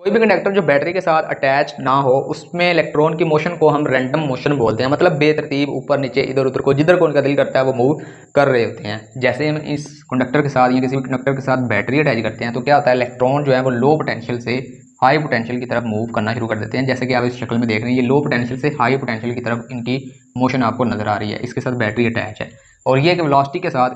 कोई भी कंडक्टर जो बैटरी के साथ अटैच ना हो उसमें इलेक्ट्रॉन की मोशन को हम रैंडम मोशन बोलते हैं, मतलब बेतरतीब ऊपर नीचे इधर उधर को जिधर को उनका दिल करता है वो मूव कर रहे होते हैं। जैसे हम इस कंडक्टर के साथ या किसी भी कंडक्टर के साथ बैटरी अटैच करते हैं तो क्या होता है, इलेक्ट्रॉन जो है वो लो पोटेंशियल से हाई पोटेंशियल की तरफ मूव करना शुरू कर देते हैं। जैसे कि आप इस शक्ल में देख रहे हैं, ये लो पोटेंशियल से हाई पोटेंशियल की तरफ इनकी मोशन आपको नजर आ रही है, इसके साथ बैटरी अटैच है। और ये एक वेलोसिटी के साथ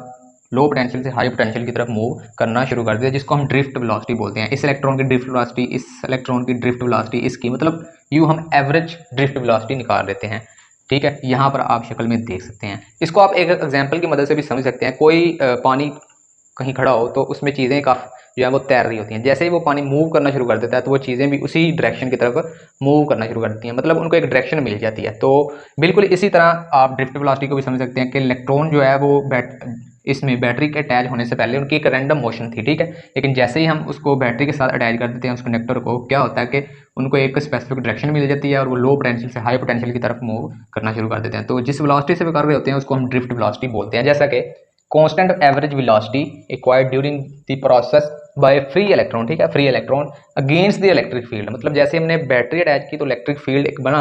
लो पोटेंशियल से हाई पोटेंशियल की तरफ मूव करना शुरू कर दिया, जिसको हम ड्रिफ्ट वेलोसिटी बोलते हैं। इस इलेक्ट्रॉन की ड्रिफ्ट वेलोसिटी, इस इलेक्ट्रॉन की ड्रिफ्ट वेलोसिटी, इसकी मतलब यूँ हम एवरेज ड्रिफ्ट वेलोसिटी निकाल लेते हैं। ठीक है, यहाँ पर आप शक्ल में देख सकते हैं। इसको आप एक एग्जाम्पल की मदद से भी समझ सकते हैं। कोई पानी कहीं खड़ा हो तो उसमें चीज़ें काफ़ी जो है वो तैर रही होती हैं। जैसे ही वो पानी मूव करना शुरू कर देता है तो वो चीज़ें भी उसी डायरेक्शन की तरफ मूव करना शुरू कर देती हैं, मतलब उनको एक डायरेक्शन मिल जाती है। तो बिल्कुल इसी तरह आप ड्रिफ्ट वेलोसिटी को भी समझ सकते हैं कि इलेक्ट्रॉन जो है वो इसमें बैटरी के अटैच होने से पहले उनकी एक रैंडम मोशन थी, ठीक है। लेकिन जैसे ही हम उसको बैटरी के साथ अटैच कर देते हैं उस कंडक्टर को, क्या होता है कि उनको एक स्पेसिफिक डायरेक्शन मिल जाती है और वो लो पोटेंशियल से हाई पोटेंशियल की तरफ मूव करना शुरू कर देते हैं। तो जिस वेलोसिटी से वो कर रहे होते हैं उसको हम ड्रिफ्ट वेलोसिटी बोलते हैं। जैसा कि constant average velocity acquired during the process by free electron, ठीक है, free electron against the electric field. मतलब जैसे हमने बैटरी अटैच की तो इलेक्ट्रिक फील्ड एक बना,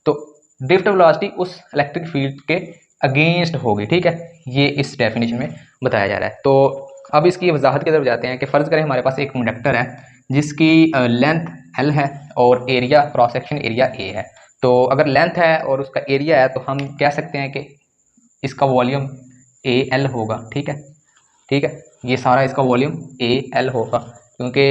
तो ड्रिफ्ट वेलोसिटी उस इलेक्ट्रिक फील्ड के अगेंस्ट होगी, ठीक है। ये इस डेफिनेशन में बताया जा रहा है। तो अब इसकी वजाहत की तरफ जाते हैं कि फ़र्ज़ करें हमारे पास एक कंडक्टर है जिसकी लेंथ L है और area, cross section area A है। तो अगर लेंथ है और उसका एरिया है तो हम कह सकते हैं कि इसका वॉल्यूम AL होगा, ठीक है। ठीक है, ये सारा इसका वॉल्यूम AL होगा, क्योंकि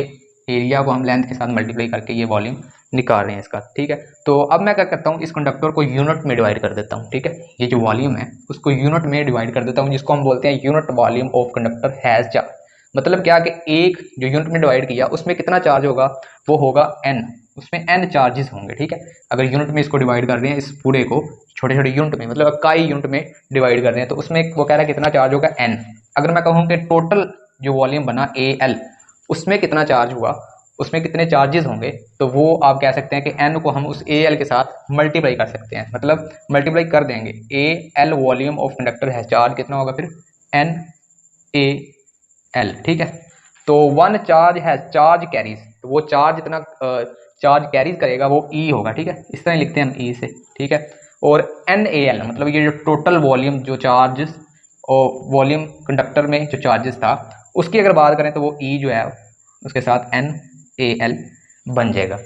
एरिया को हम लेंथ के साथ मल्टीप्लाई करके ये वॉल्यूम निकाल रहे हैं इसका, ठीक है। तो अब मैं क्या करता हूँ, इस कंडक्टर को यूनिट में डिवाइड कर देता हूँ, ठीक है। ये जो वॉल्यूम है उसको यूनिट में डिवाइड कर देता हूँ, जिसको हम बोलते हैं unit volume of conductor has charge. मतलब क्या कि एक जो यूनिट में डिवाइड किया उसमें कितना चार्ज होगा, वो होगा n, उसमें n चार्जेस होंगे, ठीक है। अगर यूनिट में इसको डिवाइड कर रहे हैं, इस पूरे को छोटे छोटे यूनिट में, मतलब इकाई यूनिट में डिवाइड कर रहे हैं, तो उसमें वो कह रहा है कितना चार्ज होगा n। अगर मैं कहूँ कि टोटल जो वॉल्यूम बना AL उसमें कितना चार्ज हुआ, उसमें कितने चार्जेस होंगे, तो वो आप कह सकते हैं कि n को हम उस AL के साथ मल्टीप्लाई कर सकते हैं, मतलब मल्टीप्लाई कर देंगे। AL वॉल्यूम ऑफ कंडक्टर है चार्ज कितना होगा फिर NaL, ठीक है। तो वन चार्ज है चार्ज कैरीज, तो वो चार्ज इतना चार्ज कैरीज करेगा वो E होगा, ठीक है। इस तरह लिखते हैं हम E से, ठीक है। और NaL मतलब ये जो टोटल वॉल्यूम जो चार्जेस और वॉल्यूम कंडक्टर में जो चार्जेस था उसकी अगर बात करें तो वो E जो है उसके साथ NaL बन जाएगा।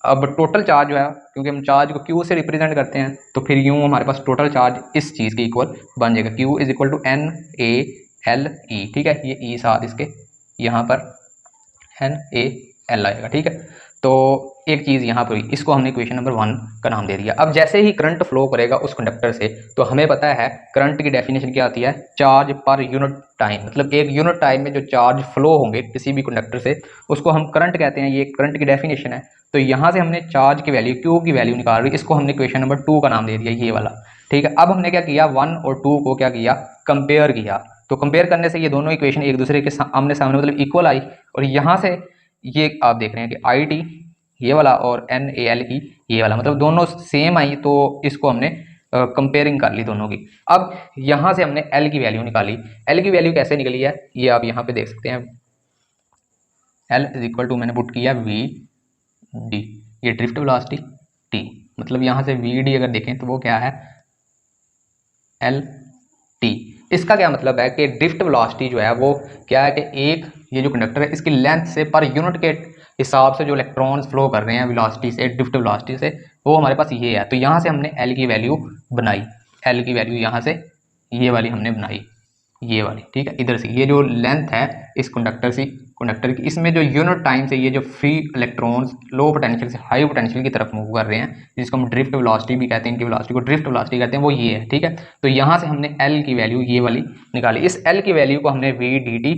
अब टोटल चार्ज जो है, क्योंकि हम चार्ज को Q से रिप्रेजेंट करते हैं, तो फिर यूँ हमारे पास टोटल चार्ज इस चीज़ के इक्वल बन जाएगा, Q is equal to NaLE, ठीक है। ये E साथ इसके यहाँ पर NaL आएगा, ठीक है। तो एक चीज़ यहाँ पर हुई, इसको हमने इक्वेशन नंबर 1 का नाम दे दिया। अब जैसे ही करंट फ्लो करेगा उस कंडक्टर से, तो हमें पता है करंट की डेफिनेशन क्या आती है, चार्ज पर यूनिट टाइम। मतलब एक यूनिट टाइम में जो चार्ज फ्लो होंगे किसी भी कंडक्टर से उसको हम करंट कहते हैं, ये करंट की डेफिनेशन है। तो यहाँ से हमने चार्ज की वैल्यू, Q की वैल्यू निकाल रही, इसको हमने इक्वेशन नंबर 2 का नाम दे दिया, ये वाला, ठीक है। अब हमने क्या किया, 1 और 2 को क्या किया, कंपेयर किया। तो कंपेयर करने से ये दोनों इक्वेशन एक दूसरे के आमने सामने मतलब इक्वल आई, और यहाँ से ये आप देख रहे हैं कि IT ये वाला और NaLE ये वाला, मतलब दोनों सेम आई, तो इसको हमने कंपेयरिंग कर ली दोनों की। अब यहाँ से हमने L की वैल्यू निकाली। L की वैल्यू कैसे निकली है ये आप यहाँ पे देख सकते हैं। L इज इक्वल टू मैंने पुट किया VD, ये ड्रिफ्ट वेलोसिटी T, मतलब यहाँ से VD अगर देखें तो वो क्या है LT। इसका क्या मतलब है कि ड्रिफ्ट वेलोसिटी जो है वो क्या है कि एक ये जो कंडक्टर है इसकी लेंथ से पर यूनिट के हिसाब से जो इलेक्ट्रॉन्स फ्लो कर रहे हैं वेलोसिटी से, ड्रिफ्ट वेलोसिटी से, वो हमारे पास ये है। तो यहाँ से हमने L की वैल्यू बनाई, L की वैल्यू यहाँ से ये वाली हमने बनाई, ये वाली, ठीक है। इधर से ये जो लेंथ है इस कंडक्टर की, इसमें जो यूनिट टाइम से ये जो फ्री इलेक्ट्रॉन्स लो पोटेंशियल से हाई पोटेंशियल की तरफ मूव कर रहे हैं, जिसको हम ड्रिफ्ट वेलोसिटी भी कहते हैं, इनकी वेलोसिटी को ड्रिफ्ट वेलोसिटी कहते हैं, वो ये है, ठीक है। तो यहाँ से हमने L की वैल्यू ये वाली निकाली। इस L की वैल्यू को हमने VDT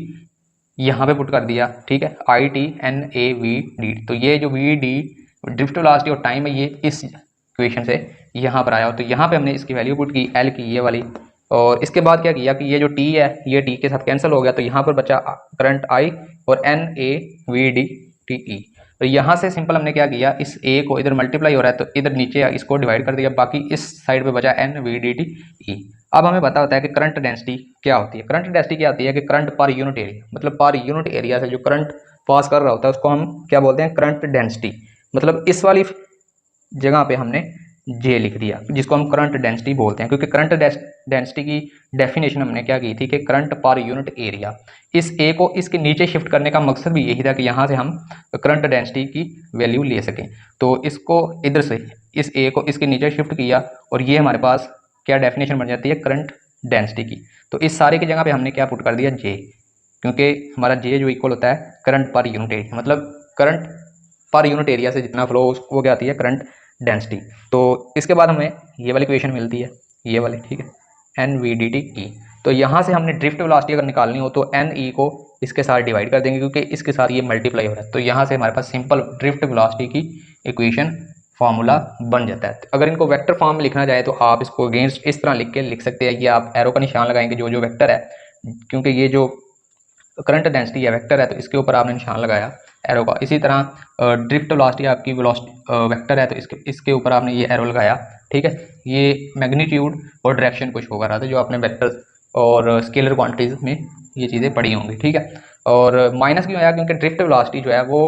यहाँ पे पुट कर दिया, ठीक है, IT NaVD। तो ये जो VD ड्रिफ्ट वेलोसिटी और टाइम है ये इस इक्वेशन से यहाँ पर आया, तो यहाँ पे हमने इसकी वैल्यू पुट की L की ये वाली। और इसके बाद क्या किया कि ये जो T है ये T के साथ कैंसिल हो गया, तो यहाँ पर बचा करंट I और NaVDTE। तो यहाँ से सिंपल हमने क्या किया, इस A को इधर मल्टीप्लाई हो रहा है तो इधर नीचे इसको डिवाइड कर दिया, बाकी इस साइड पे बचा NaVDTE। अब हमें पता होता है कि करंट डेंसिटी क्या होती है। करंट डेंसिटी क्या होती है कि करंट पर यूनिट एरिया, मतलब पर यूनिट एरिया से जो करंट पास कर रहा होता है उसको हम क्या बोलते हैं, करंट डेंसिटी। मतलब इस वाली जगह पे हमने जे लिख दिया, जिसको हम करंट डेंसिटी बोलते हैं, क्योंकि करंट डेंसिटी की डेफिनेशन हमने क्या की थी कि करंट पर यूनिट एरिया। इस ए को इसके नीचे शिफ्ट करने का मकसद भी यही था कि यहाँ से हम करंट डेंसिटी की वैल्यू ले सकें। तो इसको इधर से इस ए को इसके नीचे शिफ्ट किया और ये हमारे पास क्या डेफिनेशन बन जाती है, करंट डेंसिटी की। तो इस सारे की जगह पे हमने क्या पुट कर दिया, जे, क्योंकि हमारा जे जो इक्वल होता है करंट पर यूनिट एरिया, मतलब करंट पर यूनिट एरिया से जितना फ्लो वो क्या आती है, करंट डेंसिटी। तो इसके बाद हमें ये वाली इक्वेशन मिलती है, ये वाली, ठीक है, N V D T E. तो यहाँ से हमने ड्रिफ्ट वेलोसिटी अगर निकालनी हो तो एन ई को इसके साथ डिवाइड कर देंगे, क्योंकि इसके साथ ये मल्टीप्लाई हो रहा है। तो यहाँ से हमारे पास सिंपल ड्रिफ्ट वेलोसिटी की इक्वेशन फार्मूला बन जाता है। अगर इनको वेक्टर फॉर्म में लिखना चाहे तो आप इसको अगेंस्ट इस तरह लिख के लिख सकते हैं। ये आप एरो का निशान लगाएंगे जो जो वेक्टर है, क्योंकि ये जो करंट डेंसिटी है वेक्टर है तो इसके ऊपर आपने निशान लगाया एरो का। इसी तरह ड्रिफ्ट वेलोसिटी आपकी वेक्टर है तो इसके ऊपर आपने ये एरो लगाया, ठीक है। ये मैग्नीट्यूड और डायरेक्शन कुछ होगा रहा था जो आपने वेक्टर और स्केलर क्वांटिटीज में ये चीज़ें पढ़ी होंगी, ठीक है। और माइनस क्यों आया, क्योंकि ड्रिफ्ट वेलोसिटी जो है वो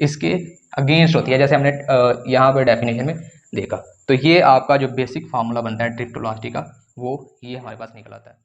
इसके अगेंस्ट होती है, जैसे हमने यहाँ पर डेफिनेशन में देखा। तो ये आपका जो बेसिक फार्मूला बनता है ड्रिफ्ट वेलोसिटी का, वो ये हमारे पास निकल आता है।